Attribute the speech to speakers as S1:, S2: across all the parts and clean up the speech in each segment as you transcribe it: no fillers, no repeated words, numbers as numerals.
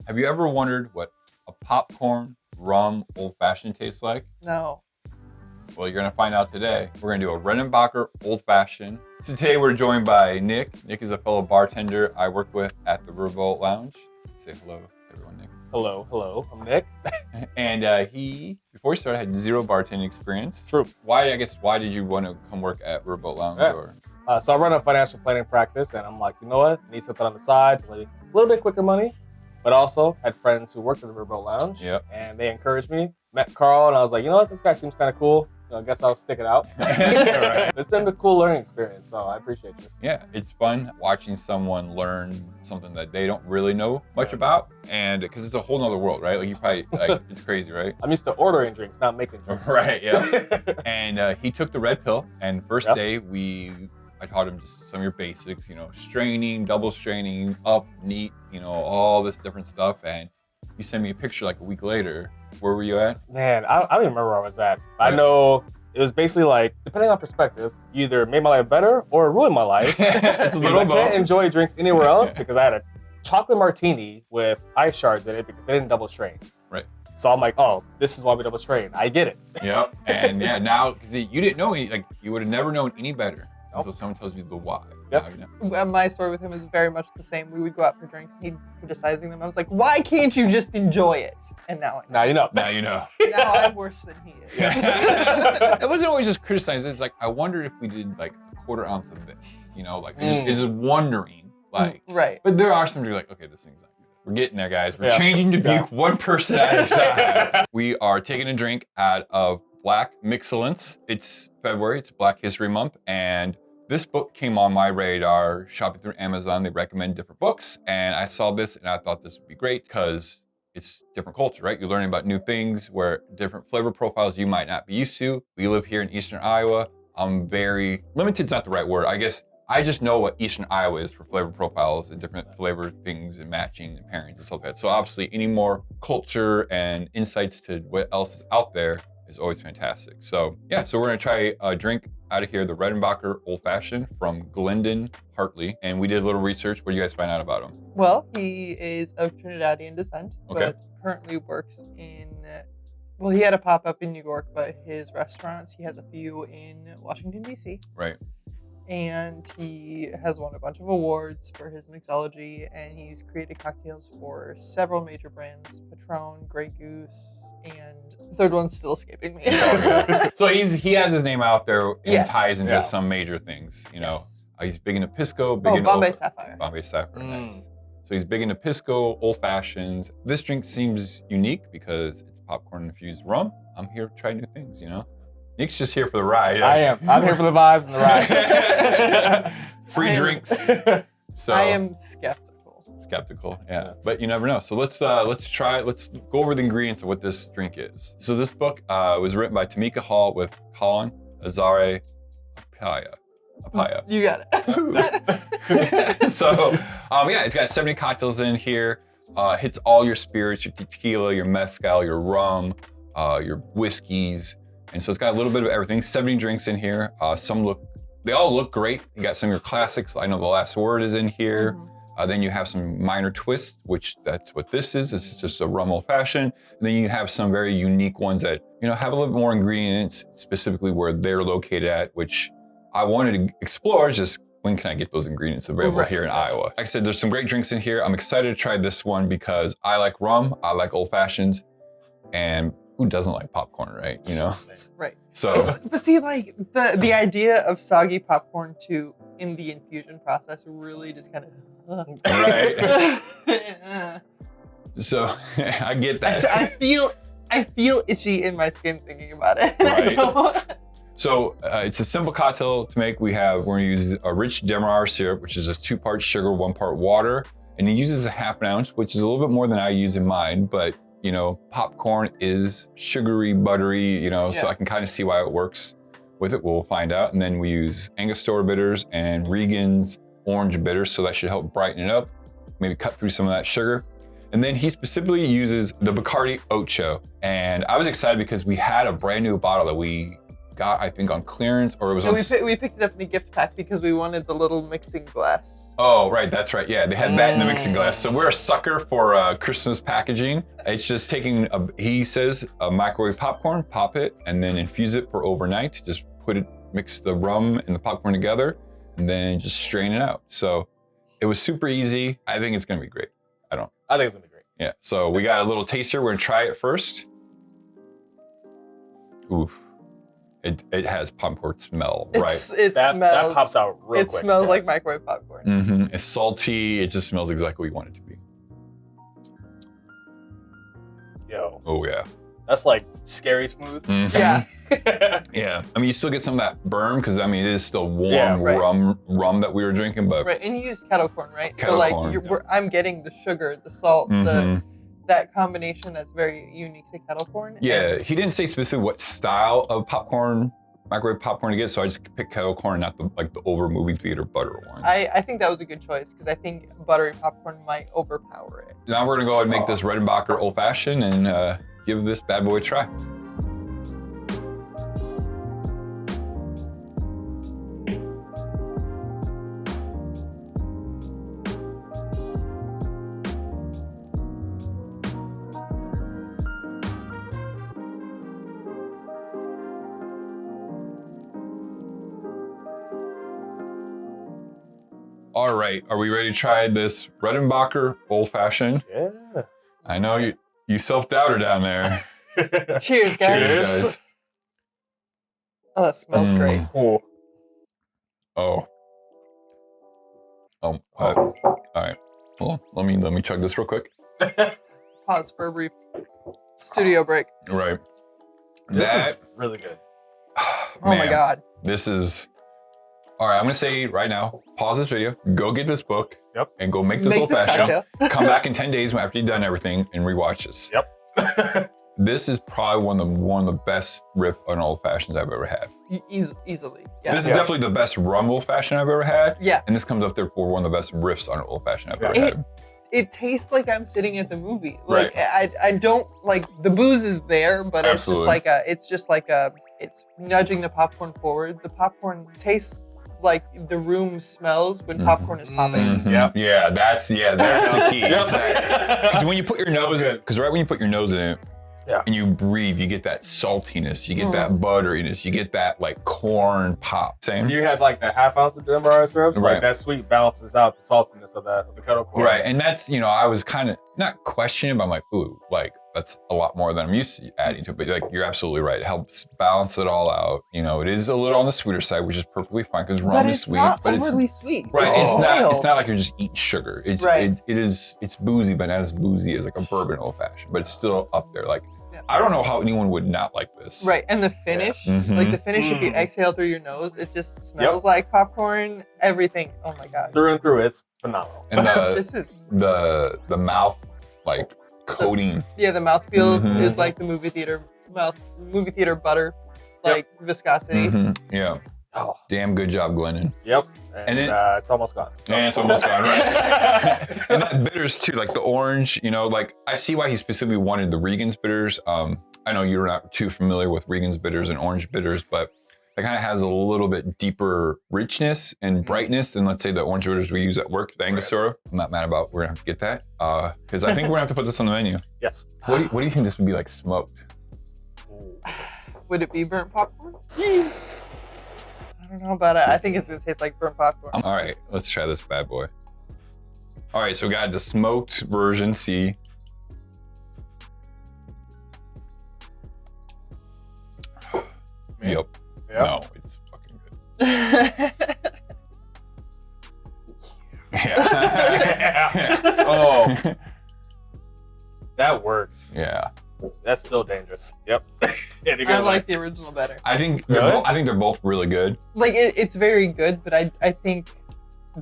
S1: Have you ever wondered what a popcorn rum old fashioned tastes like?
S2: No.
S1: Well, you're gonna find out today. We're gonna do a Redenbacher old fashioned. So today we're joined by Nick. Nick is a fellow bartender I work with at the Riverboat Lounge. Say hello, everyone, Nick.
S3: Hello, I'm Nick.
S1: And he, before he started, had zero bartending experience.
S3: True.
S1: Why did you want to come work at Riverboat Lounge?
S3: Yeah.
S1: Or?
S3: So I run a financial planning practice, and I'm like, you know what? I need something on the side, really, a little bit quicker money. But also had friends who worked at the Riverboat Lounge, and they encouraged me. Met Carl, and I was like, you know what? This guy seems kind of cool. I guess I'll stick it out.
S1: Right.
S3: It's been a cool learning experience, so I appreciate you.
S1: Yeah, it's fun watching someone learn something that they don't really know much about, and because it's a whole nother world, right? Like you probably, it's crazy, right?
S3: I'm used to ordering drinks, not making drinks.
S1: Right, yeah. And he took the red pill, and first day I taught him just some of your basics, straining, double straining, up, neat, all this different stuff. And you sent me a picture like a week later. Where were you at?
S3: Man, I don't even remember where I was at. I know it was basically like, depending on perspective, you either made my life better or ruined my life.
S1: It's a little
S3: I
S1: both.
S3: can't enjoy drinks anywhere else because I had a chocolate martini with ice shards in it because they didn't double strain.
S1: Right.
S3: So I'm like, oh, this is why we double strain. I get it.
S1: Yep. And now, because you didn't know, you would have never known any better until someone tells you the why.
S3: Yep.
S1: Now you know.
S2: My story with him is very much the same. We would go out for drinks and he'd criticizing them. I was like, why can't you just enjoy it? And now I know.
S3: Now you know.
S1: Now you know.
S2: Now I'm worse than he is.
S1: It wasn't always just criticizing. It's like, I wonder if we did like a quarter ounce of this, it's just wondering, like.
S2: Right.
S1: But there are some you're like, okay, this thing's not good. We're getting there, guys. We're
S3: Yeah.
S1: changing to Buke one person at a time. We are taking a drink out of Black Mixcellence. It's February, it's Black History Month, and this book came on my radar shopping through Amazon. They recommend different books, and I saw this and I thought this would be great because it's different culture, right? You're learning about new things where different flavor profiles you might not be used to. We live here in Eastern Iowa. I'm very, limited's not the right word. I guess I just know what Eastern Iowa is for flavor profiles and different flavor things and matching and pairings and stuff like that. So obviously any more culture and insights to what else is out there is always fantastic. So yeah, so we're gonna try a drink out of here, the Redenbacher Old Fashioned from Glendon Hartley. And we did a little research. What did you guys find out about him?
S2: Well, he is of Trinidadian descent,
S1: Okay.
S2: but currently works in, well, he had a pop-up in New York, but his restaurants, he has a few in Washington, D.C.
S1: Right.
S2: And he has won a bunch of awards for his mixology, and he's created cocktails for several major brands, Patron, Grey Goose, and the third one's still escaping me.
S1: So he has his name out there and
S2: Yes.
S1: ties into
S3: Yeah.
S1: some major things,
S2: Yes.
S1: He's big into Pisco, big
S2: Oh,
S1: into
S2: Bombay Sapphire.
S1: Bombay Sapphire, nice. So he's big into Pisco, old fashions. This drink seems unique because it's popcorn infused rum. I'm here to try new things, Nick's just here for the ride.
S3: I am. I'm here for the vibes and the ride.
S1: Free drinks. So
S2: I am skeptical.
S1: yeah. But you never know. So let's go over the ingredients of what this drink is. So this book was written by Tamika Hall with Colin Azare Apaya.
S2: You got it.
S1: So it's got 70 cocktails in here. Hits all your spirits, your tequila, your mezcal, your rum, your whiskeys. And so it's got a little bit of everything. 70 drinks in here. They all look great. You got some of your classics. I know The Last Word is in here. Then you have some minor twists, which that's what this is. This is just a rum old fashioned. And then you have some very unique ones that, have a little bit more ingredients, specifically where they're located at, which I wanted to explore. Just when can I get those ingredients available here in Iowa? Like I said, there's some great drinks in here. I'm excited to try this one because I like rum, I like old fashions, and who doesn't like popcorn, right?
S2: Right.
S1: So,
S2: but see, like the idea of soggy popcorn in the infusion process really just kind of.
S1: Right. So I get that.
S2: I feel itchy in my skin thinking about it.
S1: Right. So it's a simple cocktail to make. We're going to use a rich Demerara syrup, which is just 2 parts sugar, 1 part water. And he uses a ½ ounce, which is a little bit more than I use in mine. But, popcorn is sugary, buttery, so I can kind of see why it works with it. We'll find out. And then we use Angostura bitters and Regan's orange bitters. So that should help brighten it up, maybe cut through some of that sugar. And then he specifically uses the Bacardi Ocho. And I was excited because we had a brand new bottle that we got, I think, on clearance, or it was
S2: No,
S1: on...
S2: we picked it up in a gift pack because we wanted the little mixing glass.
S1: Oh, right, that's right. Yeah, they had that in the mixing glass. So we're a sucker for Christmas packaging. It's just taking, he says, a microwave popcorn, pop it, and then infuse it for overnight. Just mix the rum and the popcorn together, and then just strain it out. So it was super easy. I think it's gonna be great.
S3: I think it's gonna be great.
S1: Yeah, so we got a little taster. We're gonna try it first. Oof. It has popcorn smell, right?
S3: That pops out real quick.
S2: It smells like microwave popcorn.
S1: Mm-hmm. It's salty. It just smells exactly what you want it to be.
S3: Yo.
S1: Oh, yeah.
S3: That's like scary smooth.
S1: Mm-hmm.
S2: Yeah.
S1: Yeah. I mean, you still get some of that burn because, I mean, it is still warm rum that we were drinking, but...
S2: Right, and you use kettle corn, right?
S1: Kettle
S2: so,
S1: corn,
S2: I'm getting the sugar, the salt,
S1: Mm-hmm.
S2: that combination that's very unique to kettle corn.
S1: Yeah, he didn't say specifically what style of popcorn, microwave popcorn to get, so I just picked kettle corn, not the over movie theater butter ones.
S2: I think that was a good choice because I think buttery popcorn might overpower it.
S1: Now we're gonna go ahead and make this Redenbacher Old Fashioned and give this bad boy a try. All right, are we ready to try this Redenbacher Old Fashioned?
S3: Yeah.
S1: I know you self-doubter down there.
S2: Cheers, guys.
S1: Cheers, guys.
S2: Oh, that smells great.
S3: Oh.
S1: Oh. All right. Hold on. Let me chug this real quick.
S2: Pause for a brief studio break.
S1: Right.
S3: This is really good.
S2: Oh my God.
S1: This is... All right, I'm gonna say right now, pause this video, go get this book, and go make this old fashioned. Come back in 10 days after you've done everything and rewatch this.
S3: Yep.
S1: This is probably one of the best riff on old fashions I've ever had.
S2: Easily. Yeah.
S1: This is definitely the best rum old fashioned I've ever had.
S2: Yeah.
S1: And this comes up there for one of the best riffs on an old fashioned I've ever had.
S2: It tastes like I'm sitting at the movie.
S1: Right.
S2: Like I don't like the booze is there, but
S1: Absolutely.
S2: it's just like it's nudging the popcorn forward. The popcorn tastes like the room smells when popcorn is popping.
S1: Mm-hmm. Yeah, that's the key. Because when you put your nose in, right when you put your nose in it, and you breathe, you get that saltiness, you get that butteriness, you get that like corn pop. Same.
S3: When you have like the half ounce of Demerara syrups, like that sweet balances out the saltiness of the kettle corn.
S1: Right, and that's, I was kind of not questioning, but I'm like, ooh, like that's a lot more than I'm used to adding to it. But like, you're absolutely right. It helps balance it all out. It is a little on the sweeter side, which is perfectly fine because rum is sweet.
S2: But it's overly sweet.
S1: Right, it's not like you're just eating sugar. It's boozy, but not as boozy as like a bourbon old fashioned, but it's still up there. Like, I don't know how anyone would not like this.
S2: Right, and the finish, like the finish, if you exhale through your nose, it just smells like popcorn, everything. Oh my God.
S3: Through and through, it's phenomenal.
S1: And
S2: this is
S1: the mouth, like, coating.
S2: Yeah, the mouthfeel is like the movie theater butter, like viscosity.
S1: Yeah. Oh, damn good job, Glendon.
S3: Yep. And it's almost gone.
S1: And it's almost gone, right? And that bitters too, like the orange, like I see why he specifically wanted the Regan's bitters. I know you're not too familiar with Regan's bitters and orange bitters, but it kind of has a little bit deeper richness and brightness than, let's say, the orange bitters we use at work, the Angostura. I'm not mad about, we're gonna have to get that. Because I think we're gonna have to put this on the menu.
S3: Yes.
S1: What do you think this would be like smoked?
S2: Would it be burnt popcorn? I don't know about it. I think it's gonna taste like burnt popcorn.
S1: All right, let's try this bad boy. All right, so we got the smoked version C. Yep. No, it's fucking good. Yeah.
S3: Oh, that works.
S1: Yeah.
S3: That's still dangerous. Yep.
S2: I like the original better.
S1: I think they're both really good.
S2: Like it's very good, but I think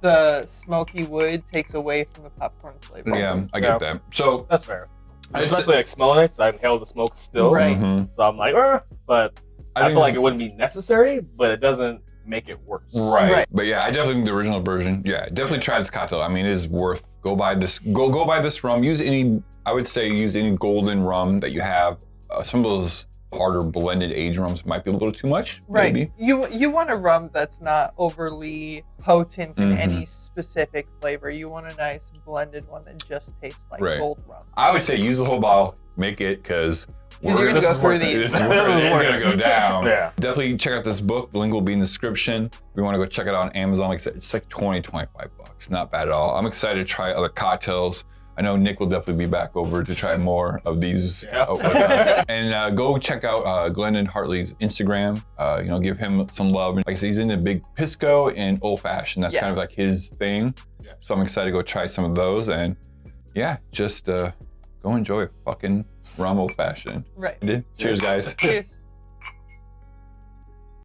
S2: the smoky wood takes away from the popcorn flavor.
S1: Yeah, I get that. So
S3: that's fair. Especially like smelling it, because I inhale the smoke still.
S2: Right.
S3: So I'm like, but I feel like it wouldn't be necessary, but it doesn't make it worse.
S1: Right. But yeah, I definitely think the original version. Yeah, definitely try this cocktail. I mean, it is worth. Go buy this. Go buy this rum. Use any. I would say use any golden rum that you have. Some of those harder blended aged rums might be a little too much.
S2: Right.
S1: Maybe.
S2: You want a rum that's not overly potent in
S1: Mhm.
S2: any specific flavor. You want a nice blended one that just tastes like
S1: Right.
S2: gold rum.
S1: I would say use the whole bottle, make it, because
S2: Because you're gonna
S3: This
S2: go
S3: is
S2: through
S3: worth it.
S2: these.
S1: This is where it's gonna go down.
S3: Yeah.
S1: Definitely check out this book. The link will be in the description. We want to go check it out on Amazon. Like I said, it's like 20, 25 bucks. Not bad at all. I'm excited to try other cocktails. I know Nick will definitely be back over to try more of these with us. And go check out Glendon Hartley's Instagram. Give him some love. Like I said, he's into big pisco and old fashioned. That's kind of like his thing.
S3: Yeah.
S1: So I'm excited to go try some of those. And yeah, just go enjoy a fucking rum old fashioned.
S2: Right.
S1: Cheers, guys.
S2: Cheers.